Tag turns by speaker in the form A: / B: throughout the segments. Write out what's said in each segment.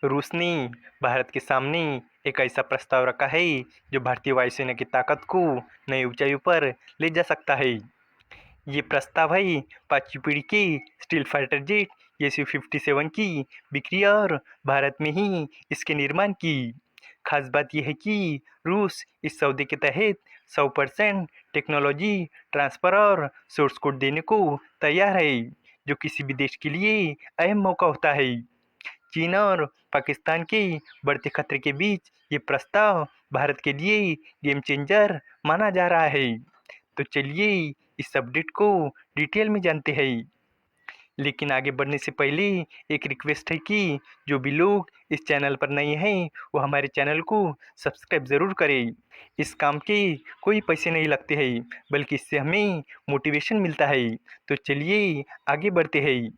A: रूस ने भारत के सामने एक ऐसा प्रस्ताव रखा है जो भारतीय वायुसेना की ताकत को नई ऊंचाइयों पर ले जा सकता है। ये प्रस्ताव है 5वीं पीढ़ी के स्टील फाइटर जेट SU-57 की बिक्री और भारत में ही इसके निर्माण की। खास बात यह है कि रूस इस सौदे के तहत 100% टेक्नोलॉजी ट्रांसफर और सोर्स कोड देने को तैयार है, जो किसी भी देश के लिए अहम मौका होता है। चीन और पाकिस्तान के बढ़ते खतरे के बीच ये प्रस्ताव भारत के लिए गेम चेंजर माना जा रहा है। तो चलिए इस अपडेट को डिटेल में जानते हैं। लेकिन आगे बढ़ने से पहले एक रिक्वेस्ट है कि जो भी लोग इस चैनल पर नए हैं वो हमारे चैनल को सब्सक्राइब ज़रूर करें। इस काम के कोई पैसे नहीं लगते हैं, बल्कि इससे हमें मोटिवेशन मिलता है। तो चलिए आगे बढ़ते हैं।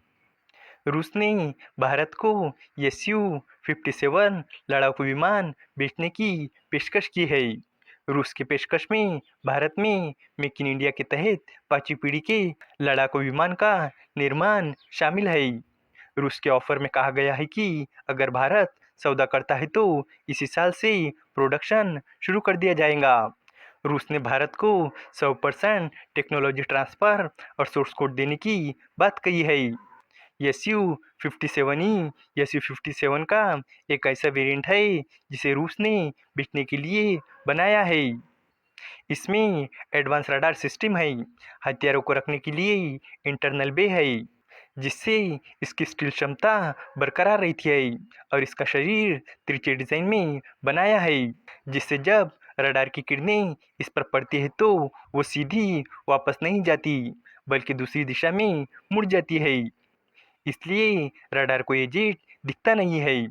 A: रूस ने भारत को SU-57 लड़ाकू विमान बेचने की पेशकश की है। रूस की पेशकश में भारत में मेक इन इंडिया के तहत 5वीं पीढ़ी के लड़ाकू विमान का निर्माण शामिल है। रूस के ऑफर में कहा गया है कि अगर भारत सौदा करता है तो इसी साल से प्रोडक्शन शुरू कर दिया जाएगा। रूस ने भारत को 100% टेक्नोलॉजी ट्रांसफर और सोर्स कोड देने की बात कही है। SU-57 का एक ऐसा वेरिएंट है जिसे रूस ने बेचने के लिए बनाया है। इसमें एडवांस रडार सिस्टम है, हथियारों को रखने के लिए इंटरनल बे है, जिससे इसकी स्टील क्षमता बरकरार रहती है, और इसका शरीर तिरछे डिजाइन में बनाया है, जिससे जब रडार की किरणें इस पर पड़ती है तो वो सीधी वापस नहीं जाती, बल्कि दूसरी दिशा में मुड़ जाती है। इसलिए रडार को ये जेट दिखता नहीं है।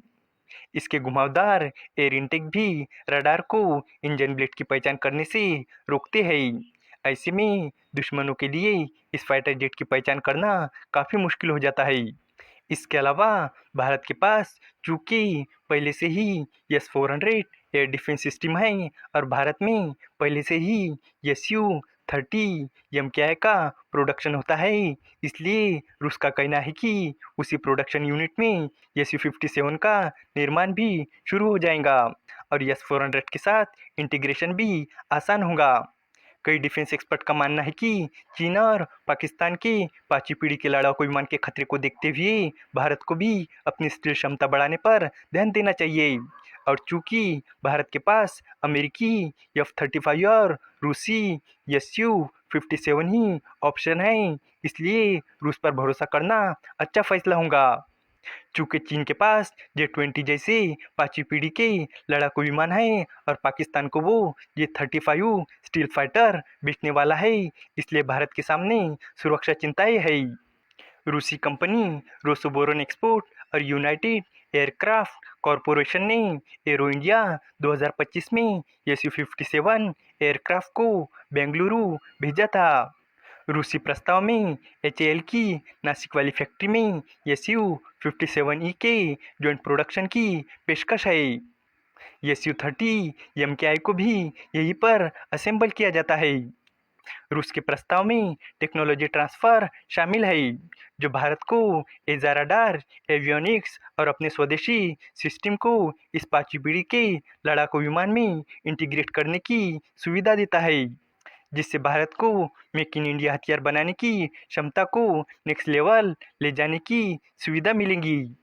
A: इसके घुमावदार एयर इनटेक भी रडार को इंजन ब्लेड की पहचान करने से रोकते हैं। ऐसे में दुश्मनों के लिए इस फाइटर जेट की पहचान करना काफ़ी मुश्किल हो जाता है। इसके अलावा भारत के पास चूंकि पहले से ही S-400 एयर डिफेंस सिस्टम है और भारत में पहले से ही SU-30 MKI का प्रोडक्शन होता है, इसलिए रूस का कहना है कि उसी प्रोडक्शन यूनिट में SU-57 का निर्माण भी शुरू हो जाएगा और S-400 के साथ इंटीग्रेशन भी आसान होगा। कई डिफेंस एक्सपर्ट का मानना है कि चीन और पाकिस्तान के 5वीं पीढ़ी के लड़ाकू विमान के खतरे को देखते हुए भारत को भी अपनी स्टील क्षमता बढ़ाने पर ध्यान देना चाहिए। और चूंकि भारत के पास अमेरिकी F-35 और रूसी SU-57 ही ऑप्शन है, इसलिए रूस पर भरोसा करना अच्छा फैसला होगा। चूंकि चीन के पास J-20 जैसे 5वीं पीढ़ी के लड़ाकू विमान है और पाकिस्तान को वो J-35 स्टील फाइटर बेचने वाला है, इसलिए भारत के सामने सुरक्षा चिंताएं है। रूसी कंपनी रोसोबोरोन एक्सपोर्ट और यूनाइटेड एयरक्राफ्ट कॉरपोरेशन ने एरो इंडिया 2025 में SU-57 एयरक्राफ्ट को बेंगलुरु भेजा था। रूसी प्रस्ताव में HAL की नासिक वाली फैक्ट्री में SU-57E के जॉइंट प्रोडक्शन की पेशकश है। SU-30 MKI को भी यहीं पर असेंबल किया जाता है। रूस के प्रस्ताव में टेक्नोलॉजी ट्रांसफर शामिल है, जो भारत को एजा रडार, एवियोनिक्स और अपने स्वदेशी सिस्टम को इस 5वीं पीढ़ी के लड़ाकू विमान में इंटीग्रेट करने की सुविधा देता है, जिससे भारत को मेक इन इंडिया हथियार बनाने की क्षमता को नेक्स्ट लेवल ले जाने की सुविधा मिलेगी।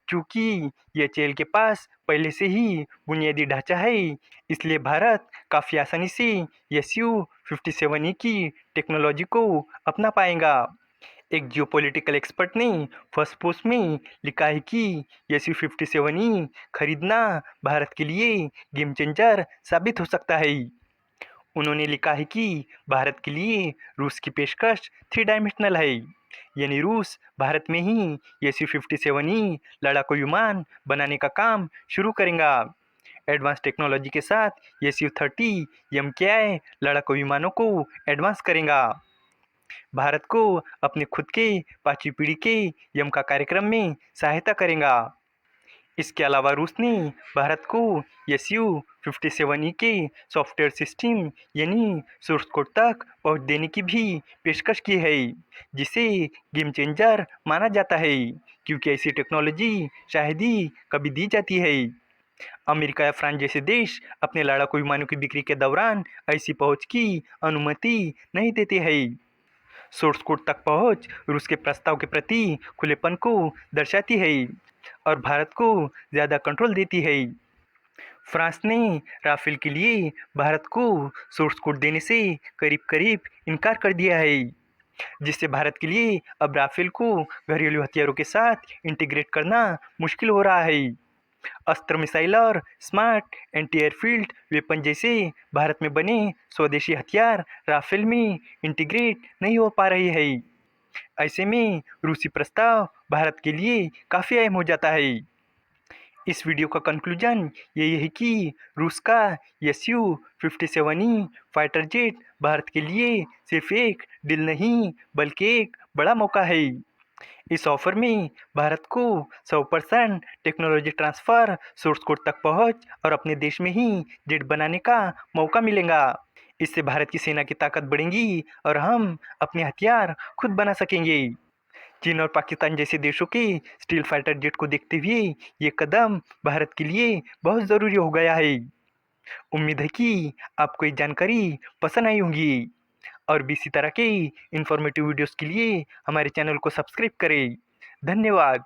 A: चूंकि एचएएल के पास पहले से ही बुनियादी ढांचा है, इसलिए भारत काफ़ी आसानी से SU-57E की टेक्नोलॉजी को अपना पाएगा। एक जियोपॉलिटिकल एक्सपर्ट ने फर्स्ट पोस्ट में लिखा है कि SU-57E खरीदना भारत के लिए गेम चेंजर साबित हो सकता है। उन्होंने लिखा है कि भारत के लिए रूस की पेशकश 3 डायमेंशनल है, यानी रूस भारत में ही SU-57E लड़ाकू विमान बनाने का काम शुरू करेगा। एडवांस टेक्नोलॉजी के साथ SU-30 MKI लड़ाकू विमानों को एडवांस करेगा। भारत को अपने खुद के 5वीं पीढ़ी के यम का कार्यक्रम में सहायता करेगा। इसके अलावा रूस ने भारत को SU-57E के सॉफ्टवेयर सिस्टम यानी सोर्स कोड तक पहुंच देने की भी पेशकश की है, जिसे गेम चेंजर माना जाता है, क्योंकि ऐसी टेक्नोलॉजी शायद ही कभी दी जाती है। अमेरिका या फ्रांस जैसे देश अपने लड़ाकू विमानों की बिक्री के दौरान ऐसी पहुंच की अनुमति नहीं देते हैं। सोर्स कोड तक पहुंच रूस के प्रस्ताव के प्रति खुलेपन को दर्शाती है और भारत को ज़्यादा कंट्रोल देती है। फ्रांस ने राफेल के लिए भारत को सोर्स कोड देने से करीब-करीब इनकार कर दिया है, जिससे भारत के लिए अब राफेल को घरेलू हथियारों के साथ इंटीग्रेट करना मुश्किल हो रहा है। अस्त्र मिसाइल और स्मार्ट एंटी एयरफील्ड वेपन जैसे भारत में बने स्वदेशी हथियार राफेल में इंटीग्रेट नहीं हो पा रहे हैं। ऐसे में रूसी प्रस्ताव भारत के लिए काफ़ी अहम हो जाता है। इस वीडियो का कंक्लूजन यही है कि रूस का SU-57E फाइटर जेट भारत के लिए सिर्फ एक डील नहीं बल्कि एक बड़ा मौका है। इस ऑफर में भारत को 100% टेक्नोलॉजी ट्रांसफ़र, सोर्स कोड तक पहुंच और अपने देश में ही जेट बनाने का मौका मिलेगा। इससे भारत की सेना की ताकत बढ़ेगी और हम अपने हथियार खुद बना सकेंगे। चीन और पाकिस्तान जैसे देशों के स्टील फाइटर जेट को देखते हुए ये कदम भारत के लिए बहुत ज़रूरी हो गया है। उम्मीद है कि आपको ये जानकारी पसंद आई होगी और भी इसी तरह के इन्फॉर्मेटिव वीडियोस के लिए हमारे चैनल को सब्सक्राइब करें। धन्यवाद।